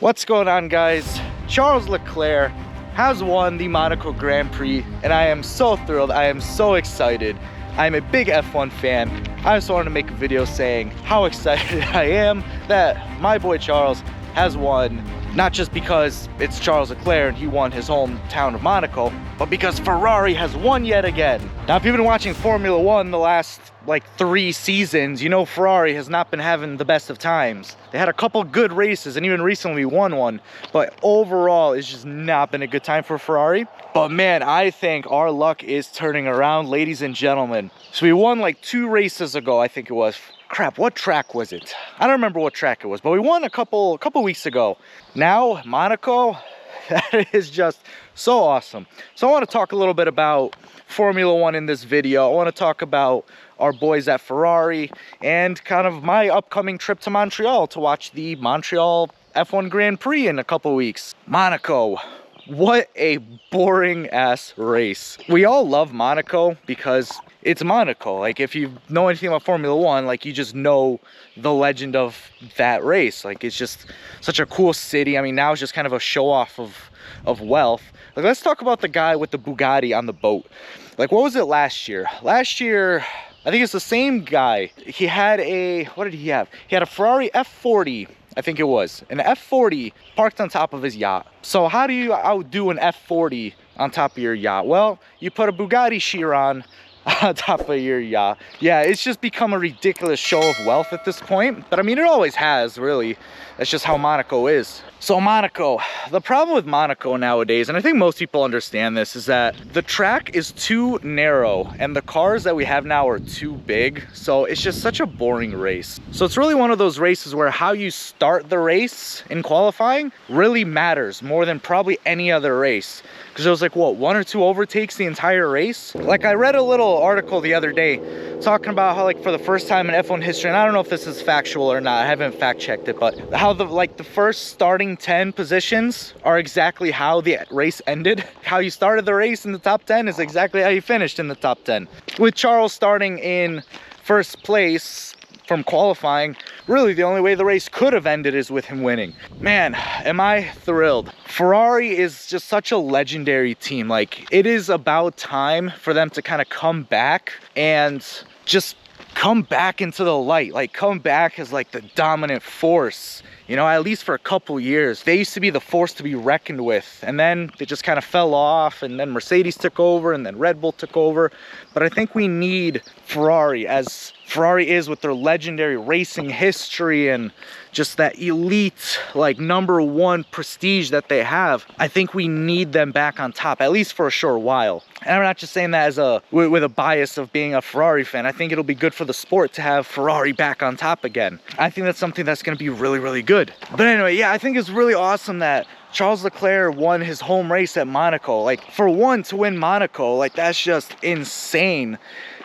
What's going on, guys? Charles Leclerc has won the Monaco Grand Prix, and I am so thrilled. I am so excited. I'm a big F1 fan. I just wanted to make a video saying how excited I am that my boy Charles has won, not just because it's Charles Leclerc and he won his hometown of Monaco, but because Ferrari has won yet again. Now, if you've been watching Formula One the last like 3 seasons, you know Ferrari has not been having the best of times. They had a couple good races and even recently won one, but overall it's just not been a good time for Ferrari. But man, I think our luck is turning around, ladies and gentlemen. So we won like 2 races ago, I think it was. Crap, what track was it? I don't remember what track it was, but we won a couple weeks ago. Now, Monaco, that is just so awesome. So I want to talk a little bit about Formula One in this video. I want to talk about our boys at Ferrari and kind of my upcoming trip to Montreal to watch the Montreal F1 Grand Prix in a couple weeks. Monaco. What a boring ass race. We all love Monaco because it's Monaco. Like, if you know anything about Formula One, like, you just know the legend of that race. Like, it's just such a cool city. I mean, now it's just kind of a show off of wealth. Like, let's talk about the guy with the Bugatti on the boat. Like, what was it last year? Last year, I think it's the same guy. He had a, what did he have? He had a Ferrari F40. I think it was an F40 parked on top of his yacht. So how do you outdo an F40 on top of your yacht? Well, you put a Bugatti Chiron on top of your yacht. Yeah, it's just become a ridiculous show of wealth at this point. But I mean, it always has, really. That's just how Monaco is. So Monaco, the problem with Monaco nowadays, and I think most people understand this, is that the track is too narrow and the cars that we have now are too big. So it's just such a boring race. So it's really one of those races where how you start the race in qualifying really matters more than probably any other race. Because there was like, what, 1 or 2 overtakes the entire race? Like, I read a little article the other day talking about how, like, for the first time in F1 history, and I don't know if this is factual or not, I haven't fact checked it, but how the first starting 10 positions are exactly how the race ended. How you started the race in the top 10 is exactly how you finished in the top 10. With Charles starting in first place from qualifying, really the only way the race could have ended is with him winning. Man, am I thrilled. Ferrari is just such a legendary team. Like, it is about time for them to kind of come back and just come back into the light. Like, come back as like the dominant force. You know, at least for a couple years. They used to be the force to be reckoned with. And then they just kind of fell off. And then Mercedes took over. And then Red Bull took over. But I think we need Ferrari, as Ferrari is with their legendary racing history and just that elite, like, #1 prestige that they have. I think we need them back on top, at least for a short while. And I'm not just saying that as with a bias of being a Ferrari fan. I think it'll be good for the sport to have Ferrari back on top again. I think that's something that's going to be really, really good. But anyway, yeah, I think it's really awesome that Charles Leclerc won his home race at Monaco. Like, for one to win Monaco, like, that's just insane.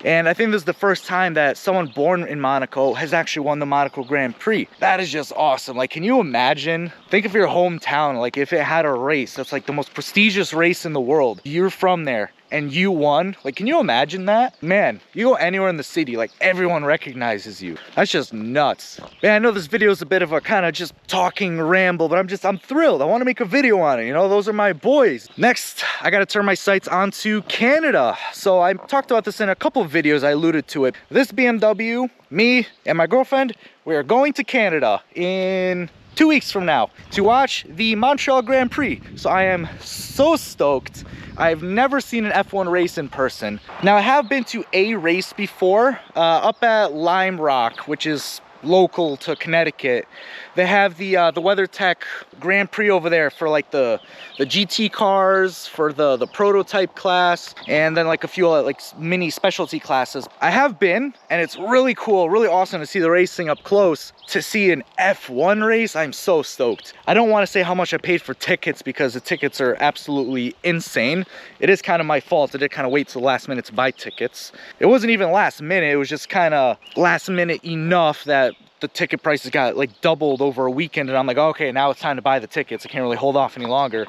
And I think this is the first time that someone born in Monaco has actually won the Monaco Grand Prix. That is just awesome. Like, can you imagine? Think of your hometown, like, if it had a race that's like the most prestigious race in the world. You're from there and you won. Like, can you imagine that? Man, you go anywhere in the city, like, everyone recognizes you. That's just nuts. Man, I know this video is a bit of a kind of just talking ramble, but I'm thrilled. I want to make a video on it. You know, those are my boys. Next, I got to turn my sights onto Canada. So I talked about this in a couple of videos. I alluded to it. This BMW, me and my girlfriend, we are going to Canada in 2 weeks from now to watch the Montreal Grand Prix. So I am so stoked. I've never seen an F1 race in person. Now, I have been to a race before, up at Lime Rock, which is local to Connecticut. They have the WeatherTech Grand Prix over there for like the GT cars, for the prototype class, and then like a few like mini specialty classes. I have been, and it's really cool, really awesome to see the racing up close. To see an F1 race, I'm so stoked. I don't want to say how much I paid for tickets because the tickets are absolutely insane. It is kind of my fault. I did kind of wait till the last minute to buy tickets. It wasn't even last minute. It was just kind of last minute enough that the ticket prices got like doubled over a weekend, and I'm like, okay, now it's time to buy the tickets. I can't really hold off any longer.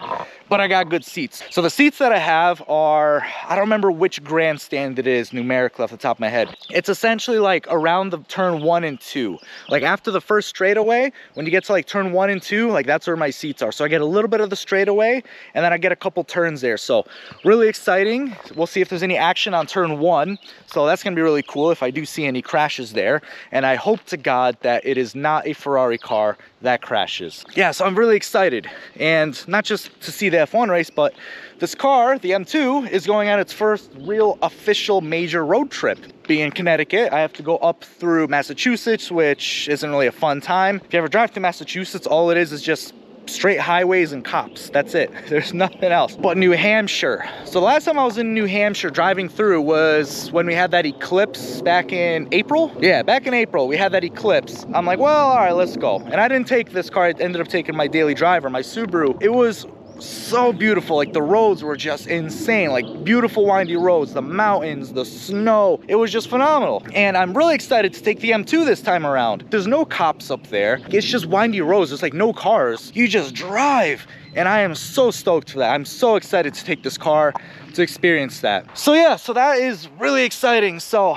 but I got good seats. So the seats that I have are, I don't remember which grandstand it is numerically off the top of my head. It's essentially like around the turn 1 and 2. Like after the first straightaway, when you get to like turn 1 and 2, like that's where my seats are. So I get a little bit of the straightaway and then I get a couple turns there. So really exciting. We'll see if there's any action on turn 1. So that's gonna be really cool if I do see any crashes there. And I hope to God that it is not a Ferrari car that crashes. Yeah, so I'm really excited. And not just to see the F1 race, but this car, the M2, is going on its first real official major road trip. Being in Connecticut, I have to go up through Massachusetts, which isn't really a fun time. If you ever drive through Massachusetts, all it is just straight highways and cops. That's it. There's nothing else. But New Hampshire. So the last time I was in New Hampshire driving through was when we had that eclipse back in April. Yeah, back in April, we had that eclipse. I'm like, well, all right, let's go. And I didn't take this car. I ended up taking my daily driver, my Subaru. It was so beautiful. Like the roads were just insane, like beautiful windy roads, the mountains, the snow. It was just phenomenal. And I'm really excited to take the M2 this time around. There's no cops up there. It's just windy roads. There's like no cars. You just drive. And I am so stoked for that. I'm so excited to take this car to experience that. So yeah, so that is really exciting. So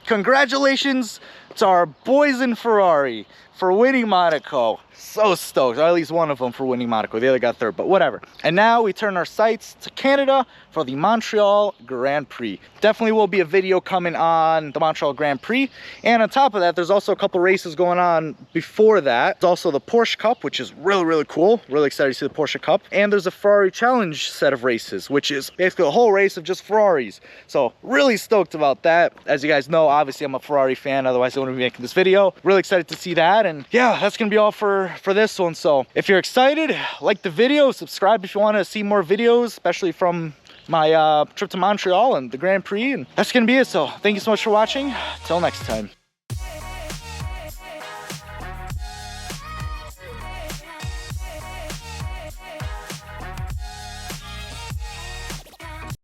congratulations to our boys in Ferrari for winning Monaco. So stoked, or at least one of them for winning Monaco. The other got third, but whatever. And now we turn our sights to Canada for the Montreal Grand Prix. Definitely will be a video coming on the Montreal Grand Prix. And on top of that, there's also a couple races going on before that. There's also the Porsche Cup, which is really, really cool. Really excited to see the Porsche Cup. And there's a Ferrari Challenge set of races, which is basically a whole race of just Ferraris. So really stoked about that. As you guys know, obviously I'm a Ferrari fan, otherwise I wouldn't be making this video. Really excited to see that. And yeah, that's gonna be all for this one. So if you're excited, like the video, subscribe if you want to see more videos, especially from my trip to Montreal and the Grand Prix. And that's gonna be it. So thank you so much for watching. Till next time.